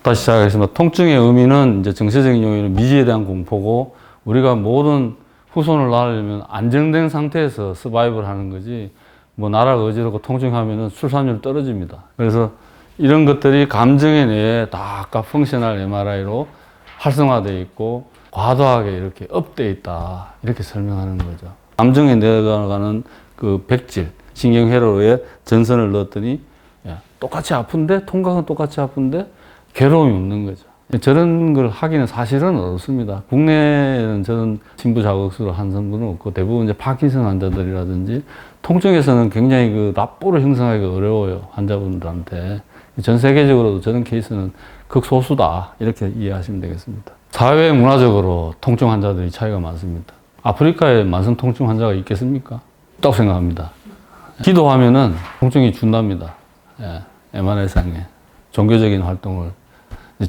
다시 시작하겠습니다. 통증의 의미는 이제 정서적인 요인은 미지에 대한 공포고, 우리가 모든 후손을 낳으려면 안정된 상태에서 서바이벌 하는 거지, 뭐 나라가 어지럽고 통증하면은 출산율 떨어집니다. 그래서 이런 것들이 감정의 뇌에 다 아까 펑셔널 MRI로 활성화되어 있고 과도하게 이렇게 업되어 있다, 이렇게 설명하는 거죠. 감정에 내려가는 그 백질, 신경회로에 전선을 넣었더니 똑같이 아픈데, 통각은 똑같이 아픈데 괴로움이 없는 거죠. 저런 걸 하기는 사실은 어렵습니다. 국내에는 저런 심부 자극수로 한 성분은 없고, 대부분 이제 파킨슨 환자들이라든지 통증에서는 굉장히 그 납보를 형성하기가 어려워요, 환자분들한테. 전 세계적으로도 저런 케이스는 극소수다, 이렇게 이해하시면 되겠습니다. 사회 문화적으로 통증 환자들이 차이가 많습니다. 아프리카에 만성 통증 환자가 있겠습니까? 없다고 생각합니다. 기도하면은 통증이 준답니다. MRI상에 종교적인 활동을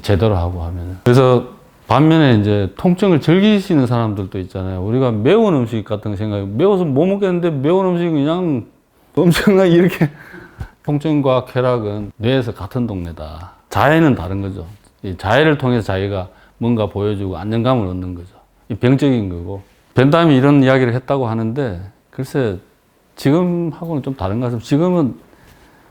제대로 하고 하면. 그래서 반면에 이제 통증을 즐기시는 사람들도 있잖아요. 우리가 매운 음식 같은 거 생각해, 매워서 못 먹겠는데 매운 음식은 그냥 엄청나게 이렇게. 통증과 쾌락은 뇌에서 같은 동네다. 자해는 다른 거죠. 이 자해를 통해서 자기가 뭔가 보여주고 안정감을 얻는 거죠. 이 병적인 거고. 벤담이 이런 이야기를 했다고 하는데, 글쎄 지금하고는 좀 다른 것 같습니다. 지금은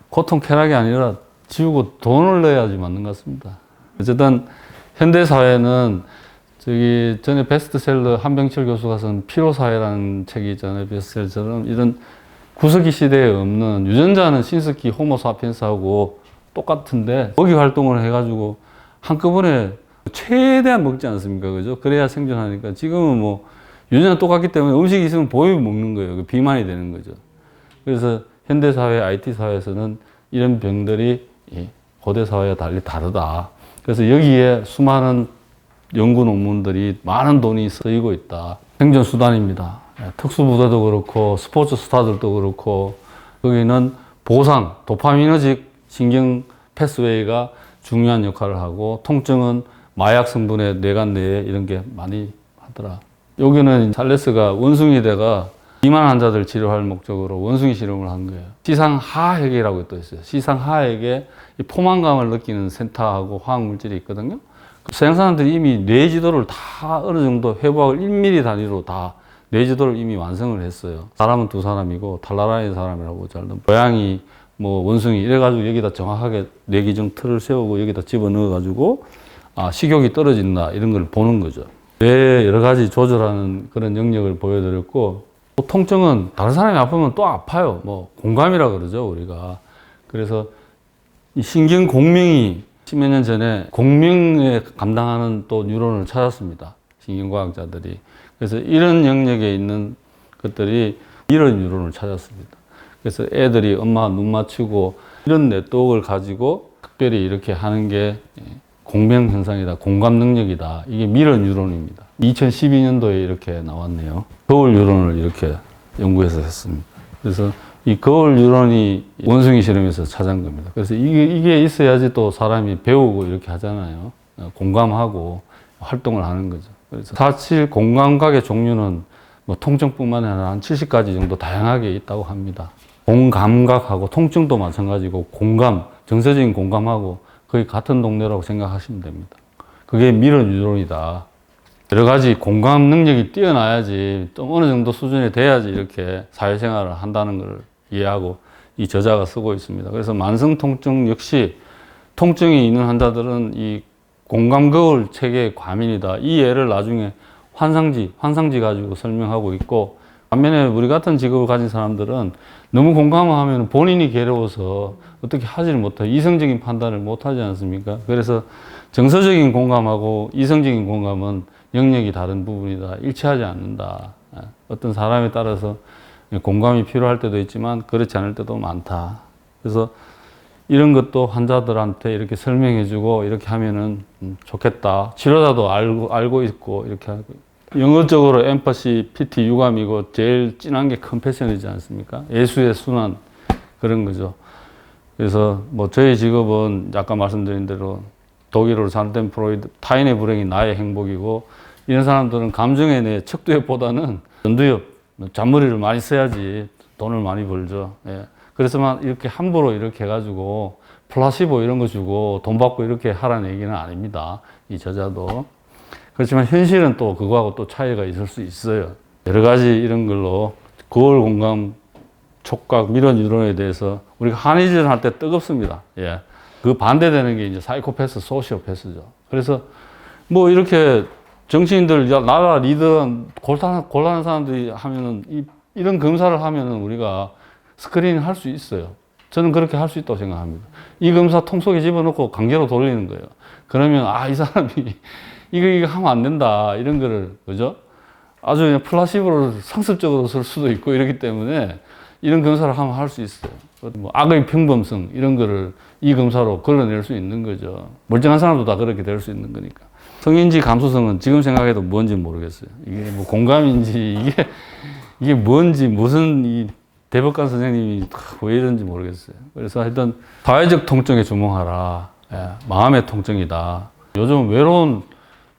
고통 쾌락이 아니라 지우고 돈을 내야지 맞는 것 같습니다. 어쨌든 현대사회는 저기 전에 베스트셀러 한병철 교수가 쓴 피로사회라는 책이 있잖아요. 베스트셀러처럼 이런 구석기 시대에 없는, 유전자는 신석기 호모사피엔스하고 똑같은데 먹이 활동을 해가지고 한꺼번에 최대한 먹지 않습니까? 그죠? 그래야 생존하니까. 지금은 뭐 유전자 똑같기 때문에 음식이 있으면 보이면 먹는 거예요. 비만이 되는 거죠. 그래서 현대사회, IT사회에서는 이런 병들이 고대 사회와 달리 다르다. 그래서 여기에 수많은 연구 논문들이 많은 돈이 쓰이고 있다. 생존 수단입니다. 특수부대도 그렇고 스포츠 스타들도 그렇고, 거기는 보상, 도파미너직 신경 패스웨이가 중요한 역할을 하고, 통증은 마약 성분의 뇌관 내에 이런 게 많이 하더라. 여기는 찰레스가 원숭이대가 비만 환자들 치료할 목적으로 원숭이 실험을 한 거예요. 시상하액이라고 또 있어요. 시상하액에 포만감을 느끼는 센터하고 화학물질이 있거든요. 생산자들이 이미 뇌지도를 다 어느 정도 회복을 1mm 단위로 다 뇌지도를 이미 완성을 했어요. 사람은 두 사람이고 탈라라인 사람이라고 잘든 고양이, 뭐 원숭이 이래가지고 여기다 정확하게 뇌기중 틀을 세우고 여기다 집어넣어가지고 식욕이 떨어진다, 이런 걸 보는 거죠. 뇌 여러 가지 조절하는 그런 영역을 보여드렸고, 또 통증은 다른 사람이 아프면 또 아파요. 뭐 공감이라 그러죠, 우리가. 그래서 이 신경 공명이 10몇 년 전에 공명에 감당하는 또 뉴런을 찾았습니다, 신경과학자들이. 그래서 이런 영역에 있는 것들이 이런 뉴런을 찾았습니다. 그래서 애들이 엄마 눈 맞추고 이런 네트워크를 가지고 특별히 이렇게 하는 게 공명 현상이다, 공감 능력이다. 이게 미러 뉴런입니다. 2012년도에 이렇게 나왔네요. 거울 뉴런을 이렇게 연구해서 했습니다. 그래서 이 거울 뉴런이 원숭이 실험에서 찾은 겁니다. 그래서 이게 있어야지 또 사람이 배우고 이렇게 하잖아요. 공감하고 활동을 하는 거죠. 그래서 사실 공감각의 종류는 뭐 통증뿐만 아니라 한 70가지 정도 다양하게 있다고 합니다. 공감각하고 통증도 마찬가지고, 공감, 정서적인 공감하고 거의 같은 동네라고 생각하시면 됩니다. 그게 미러 뉴런이다. 여러 가지 공감 능력이 뛰어나야지, 좀 어느 정도 수준이 돼야지 이렇게 사회생활을 한다는 걸 이해하고 이 저자가 쓰고 있습니다. 그래서 만성 통증 역시 통증이 있는 환자들은 이 공감 거울 체계의 과민이다. 이 예를 나중에 환상지 가지고 설명하고 있고, 반면에 우리 같은 직업을 가진 사람들은 너무 공감하면 본인이 괴로워서 어떻게 하지를 못해요. 이성적인 판단을 못 하지 않습니까? 그래서 정서적인 공감하고 이성적인 공감은 영역이 다른 부분이다. 일치하지 않는다. 어떤 사람에 따라서 공감이 필요할 때도 있지만 그렇지 않을 때도 많다. 그래서 이런 것도 환자들한테 이렇게 설명해주고 이렇게 하면은 좋겠다. 치료자도 알고 있고 이렇게 하고. 영어적으로 엠퍼시, PT, 유감이고 제일 진한 게 컴패션이지 않습니까? 예수의 순환, 그런 거죠. 그래서 뭐 저희 직업은 아까 말씀드린 대로 독일어로 잔텐 프로이드, 타인의 불행이 나의 행복이고, 이런 사람들은 감정에 내 척도협보다는 전두엽, 잔머리를 많이 써야지 돈을 많이 벌죠. 예. 그래서만 이렇게 함부로 이렇게 해가지고 플라시보 이런 거 주고 돈 받고 이렇게 하라는 얘기는 아닙니다. 이 저자도. 그렇지만 현실은 또 그거하고 또 차이가 있을 수 있어요. 여러 가지 이런 걸로 거울 공감, 촉각, 미러 뉴런에 대해서 우리가 한의질 할 때 뜨겁습니다. 예. 그 반대되는 게 이제 사이코패스, 소시오패스죠. 그래서 뭐 이렇게 정치인들, 나라 리더, 곤란한 사람들이 하면은 이런 검사를 하면은 우리가 스크리닝 할 수 있어요. 저는 그렇게 할 수 있다고 생각합니다. 이 검사 통 속에 집어넣고 강제로 돌리는 거예요. 그러면 이 사람이 이거 하면 안 된다 이런 거를 그죠? 아주 그냥 플라시보를 상습적으로 쓸 수도 있고 이렇기 때문에 이런 검사를 하면 할 수 있어요. 뭐 악의 평범성 이런 거를 이 검사로 걸어낼 수 있는 거죠. 멀쩡한 사람도 다 그렇게 될 수 있는 거니까. 성인지 감수성은 지금 생각해도 뭔지 모르겠어요. 이게 뭐 공감인지 이게 뭔지 무슨 이 대법관 선생님이 왜 이런지 모르겠어요. 그래서 하여튼 사회적 통증에 주목하라. 예, 마음의 통증이다. 요즘 외로운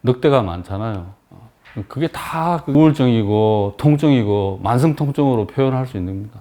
늑대가 많잖아요. 그게 다 우울증이고 통증이고 만성 통증으로 표현할 수 있는 겁니다.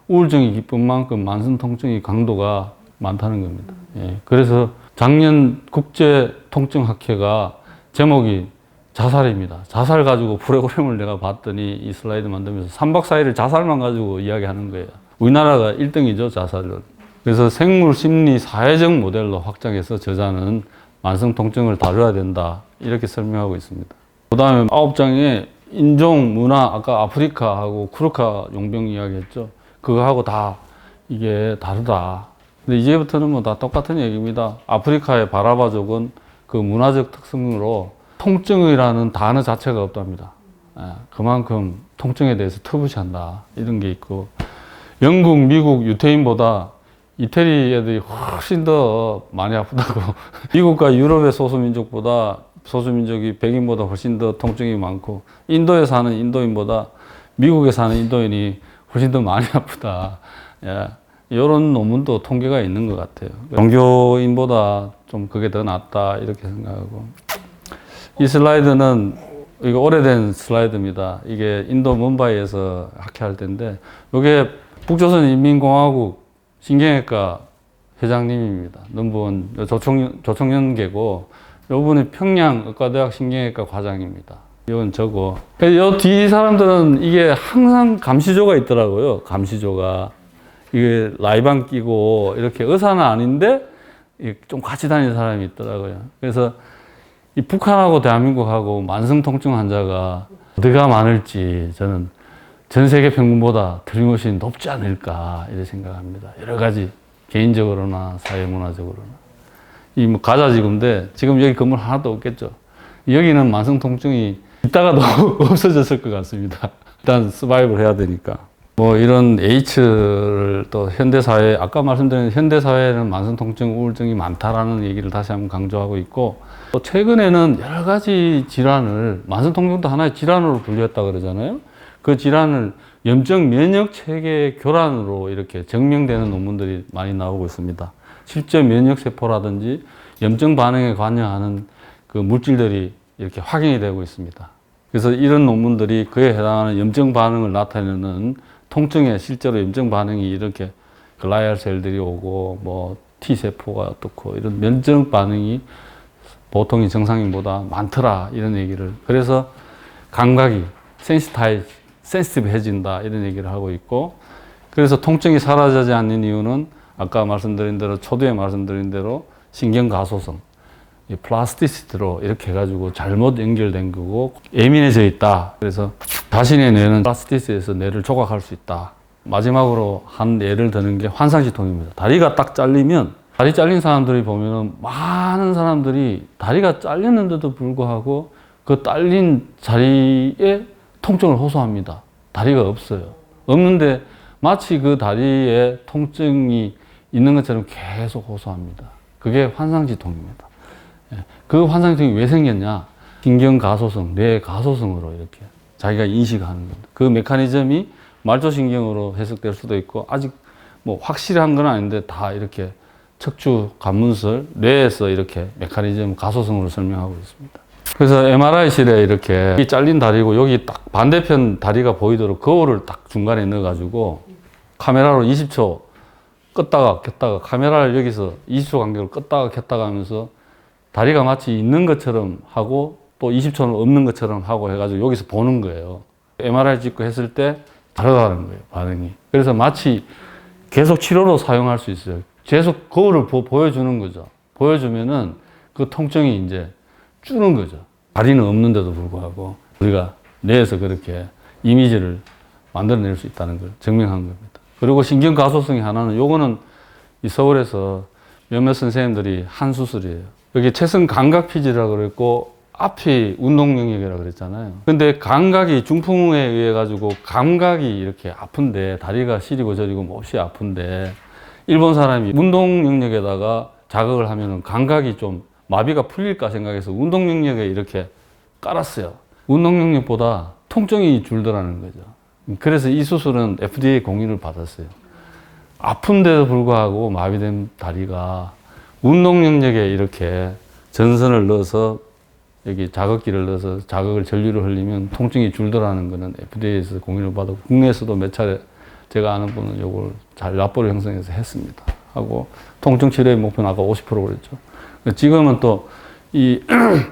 우울증이 기쁜 만큼 만성 통증의 강도가 많다는 겁니다. 예, 그래서 작년 국제 통증학회가 제목이 자살입니다. 자살 가지고 프로그램을 내가 봤더니 이 슬라이드 만들면서 3박 4일을 자살만 가지고 이야기하는 거예요. 우리나라가 1등이죠, 자살률. 그래서 생물 심리 사회적 모델로 확장해서 저자는 만성 통증을 다뤄야 된다. 이렇게 설명하고 있습니다. 그 다음에 9장에 인종, 문화, 아까 아프리카하고 쿠르카 용병 이야기했죠. 그거하고 다 이게 다르다. 근데 이제부터는 뭐 다 똑같은 얘기입니다. 아프리카의 바라바족은 그 문화적 특성으로 통증이라는 단어 자체가 없답니다. 그만큼 통증에 대해서 터부시한다. 이런 게 있고. 영국, 미국, 유태인보다 이태리 애들이 훨씬 더 많이 아프다고. 미국과 유럽의 소수민족보다 소수민족이 백인보다 훨씬 더 통증이 많고, 인도에 사는 인도인보다 미국에 사는 인도인이 훨씬 더 많이 아프다. 예. 이런 논문도 통계가 있는 것 같아요. 종교인보다 좀 그게 더 낫다. 이렇게 생각하고. 이 슬라이드는 이거 오래된 슬라이드입니다. 이게 인도 뭄바이에서 학회할 때인데, 이게 북조선인민공화국 신경외과 회장님입니다. 넘버원 조총련계고, 요분이 평양의과대학 신경외과 과장입니다. 이건 저고. 요 뒤 사람들은 이게 항상 감시조가 있더라고요. 감시조가. 이게 라이반 끼고, 이렇게 의사는 아닌데, 좀 같이 다니는 사람이 있더라고요. 그래서 이 북한하고 대한민국하고 만성 통증 환자가 어디가 많을지 저는 전 세계 평균보다 틀림없이 높지 않을까 이렇게 생각합니다. 여러 가지 개인적으로나 사회문화적으로나. 이 뭐 가자지구인데 지금 여기 건물 하나도 없겠죠. 여기는 만성 통증이 있다가도 없어졌을 것 같습니다. 일단 서바이벌 해야 되니까. 뭐 이런 H를 또 현대사회, 아까 말씀드린 현대사회에는 만성통증, 우울증이 많다라는 얘기를 다시 한번 강조하고 있고, 또 최근에는 여러 가지 질환을, 만성통증도 하나의 질환으로 분류했다 그러잖아요. 그 질환을 염증 면역 체계 교란으로 이렇게 증명되는 논문들이 많이 나오고 있습니다. 실제 면역 세포라든지 염증 반응에 관여하는 그 물질들이 이렇게 확인이 되고 있습니다. 그래서 이런 논문들이 그에 해당하는 염증 반응을 나타내는 통증에 실제로 염증 반응이 이렇게 글라이알 셀들이 오고 뭐 T세포가 어떻고 이런 면역 반응이 보통의 정상인보다 많더라 이런 얘기를, 그래서 감각이 센시티브해진다 이런 얘기를 하고 있고, 그래서 통증이 사라지지 않는 이유는 아까 말씀드린 대로 초두에 말씀드린 대로 신경 가소성, 플라스티시티로 이렇게 해가지고 잘못 연결된 거고 예민해져 있다. 그래서 자신의 뇌는 플라스티시티에서 뇌를 조각할 수 있다. 마지막으로 한 예를 드는 게 환상시통입니다. 다리가 딱 잘리면, 다리 잘린 사람들이 보면은 많은 사람들이 다리가 잘렸는데도 불구하고 그 잘린 자리에 통증을 호소합니다. 다리가 없어요. 없는데 마치 그 다리에 통증이 있는 것처럼 계속 호소합니다. 그게 환상시통입니다. 그 환상시통이 왜 생겼냐? 신경 가소성, 뇌 가소성으로 이렇게 자기가 인식하는 겁니다. 그 메커니즘이 말초신경으로 해석될 수도 있고, 아직 뭐 확실한 건 아닌데 다 이렇게 척추 관문설, 뇌에서 이렇게 메커니즘 가소성으로 설명하고 있습니다. 그래서 MRI실에 이렇게 이 잘린 다리고 여기 딱 반대편 다리가 보이도록 거울을 딱 중간에 넣어가지고 카메라로 20초 껐다가 켰다가 카메라를 여기서 20초 간격으로 껐다가 켰다가 하면서 다리가 마치 있는 것처럼 하고 또 20초는 없는 것처럼 하고 해가지고 여기서 보는 거예요. MRI 찍고 했을 때 다르다는 거예요, 반응이. 그래서 마치 계속 치료로 사용할 수 있어요. 계속 거울을 보여주는 거죠. 보여주면은 그 통증이 이제 주는 거죠. 다리는 없는데도 불구하고 우리가 뇌에서 그렇게 이미지를 만들어낼 수 있다는 걸 증명한 겁니다. 그리고 신경가소성이 하나는 요거는 이 서울에서 몇몇 선생님들이 한 수술이에요. 여기 최선 감각 피지라고 그랬고 앞이 운동 영역이라고 그랬잖아요. 근데 감각이 중풍에 의해 가지고 감각이 이렇게 아픈데 다리가 시리고 저리고 몹시 아픈데 일본 사람이 운동 영역에다가 자극을 하면은 감각이 좀 마비가 풀릴까 생각해서 운동 영역에 이렇게 깔았어요. 운동 영역보다 통증이 줄더라는 거죠. 그래서 이 수술은 FDA 공인을 받았어요. 아픈데도 불구하고 마비된 다리가 운동 영역에 이렇게 전선을 넣어서 여기 자극기를 넣어서 자극을 전류를 흘리면 통증이 줄더라는 거는 FDA에서 공인을 받았고 국내에서도 몇 차례 제가 아는 분은 이걸 잘 납부를 형성해서 했습니다. 하고 통증 치료의 목표는 아까 50% 그랬죠. 지금은 또 이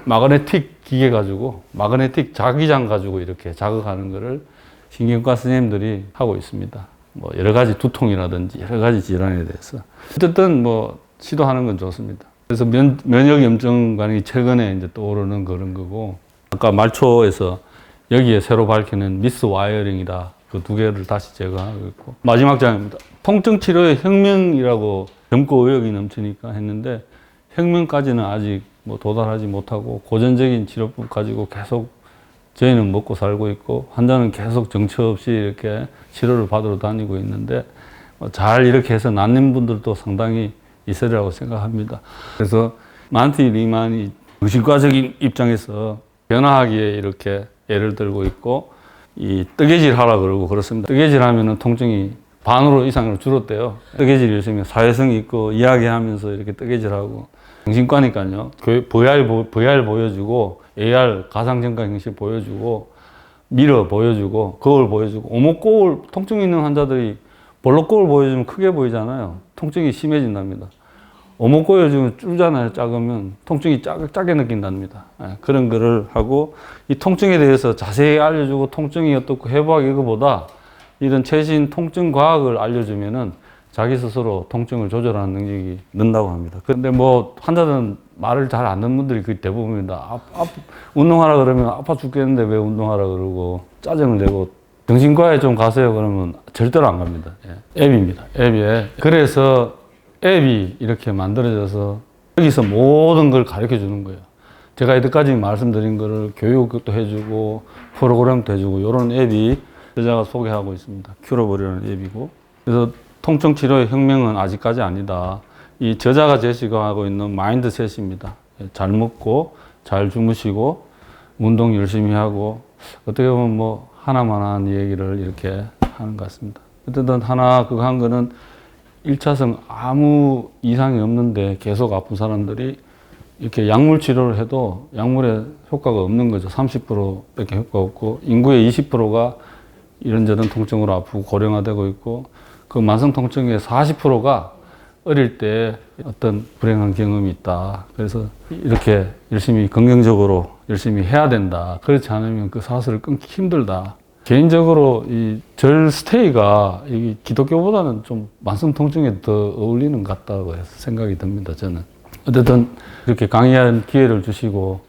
마그네틱 기계 가지고 마그네틱 자기장 가지고 이렇게 자극하는 거를 신경과 선생님들이 하고 있습니다. 뭐 여러 가지 두통이라든지 여러 가지 질환에 대해서 어쨌든 뭐 시도하는 건 좋습니다. 그래서 면역 염증 반응이 최근에 이제 떠오르는 그런 거고 아까 말초에서 여기에 새로 밝히는 미스 와이어링이다. 그 두 개를 다시 제거하고 있고 마지막 장입니다. 통증 치료의 혁명이라고 젊고 의욕이 넘치니까 했는데 혁명까지는 아직 뭐 도달하지 못하고 고전적인 치료법 가지고 계속 저희는 먹고 살고 있고 환자는 계속 정처 없이 이렇게 치료를 받으러 다니고 있는데 잘 이렇게 해서 낫는 분들도 상당히 있으리라고 생각합니다. 그래서 만티 리만이 정신과적인 입장에서 변화하기에 이렇게 예를 들고 있고 이 뜨개질 하라 그러고 그렇습니다. 뜨개질 하면은 통증이 반으로 이상으로 줄었대요. 뜨개질 열심히 사회성이 있고 이야기하면서 이렇게 뜨개질하고 정신과니까요. VR 보여주고 AR 가상정각 형식 보여주고 미러 보여주고 거울 보여주고 오목거울 통증 있는 환자들이 볼록거울 보여주면 크게 보이잖아요. 통증이 심해진답니다. 오목 보여주면 줄잖아요. 작으면 통증이 짜게 느낀답니다. 그런 거를 하고 이 통증에 대해서 자세히 알려주고 통증이 어떻고 회복하기 이거보다 이런 최신 통증 과학을 알려주면은 자기 스스로 통증을 조절하는 능력이 는다고 합니다. 그런데 뭐 환자들은 말을 잘 안 듣는 분들이 거의 대부분입니다. 운동하라 그러면 아파 죽겠는데 왜 운동하라 그러고 짜증을 내고 정신과에 좀 가세요 그러면 절대로 안 갑니다. 앱입니다. 앱에. 그래서 앱이 이렇게 만들어져서 여기서 모든 걸 가르쳐 주는 거예요. 제가 이때까지 말씀드린 거를 교육도 해주고 프로그램도 해주고 이런 앱이 저자가 소개하고 있습니다. 큐러버리라는 앱이고. 그래서 통증 치료의 혁명은 아직까지 아니다. 이 저자가 제시하고 있는 마인드셋입니다. 잘 먹고 잘 주무시고 운동 열심히 하고 어떻게 보면 뭐 하나만한 얘기를 이렇게 하는 것 같습니다. 어쨌든 하나 그거 한 거는 1차성 아무 이상이 없는데 계속 아픈 사람들이 이렇게 약물 치료를 해도 약물에 효과가 없는 거죠. 30%밖에 효과가 없고 인구의 20%가 이런저런 통증으로 아프고 고령화되고 있고 그 만성 통증의 40%가 어릴 때 어떤 불행한 경험이 있다. 그래서 이렇게 열심히 긍정적으로 열심히 해야 된다. 그렇지 않으면 그 사슬을 끊기 힘들다. 개인적으로 이 절 스테이가 이 기독교보다는 좀 만성 통증에 더 어울리는 것 같다고 해서 생각이 듭니다. 저는. 어쨌든 이렇게 강의할 기회를 주시고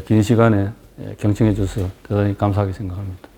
긴 시간에 경청해 주셔서 대단히 감사하게 생각합니다.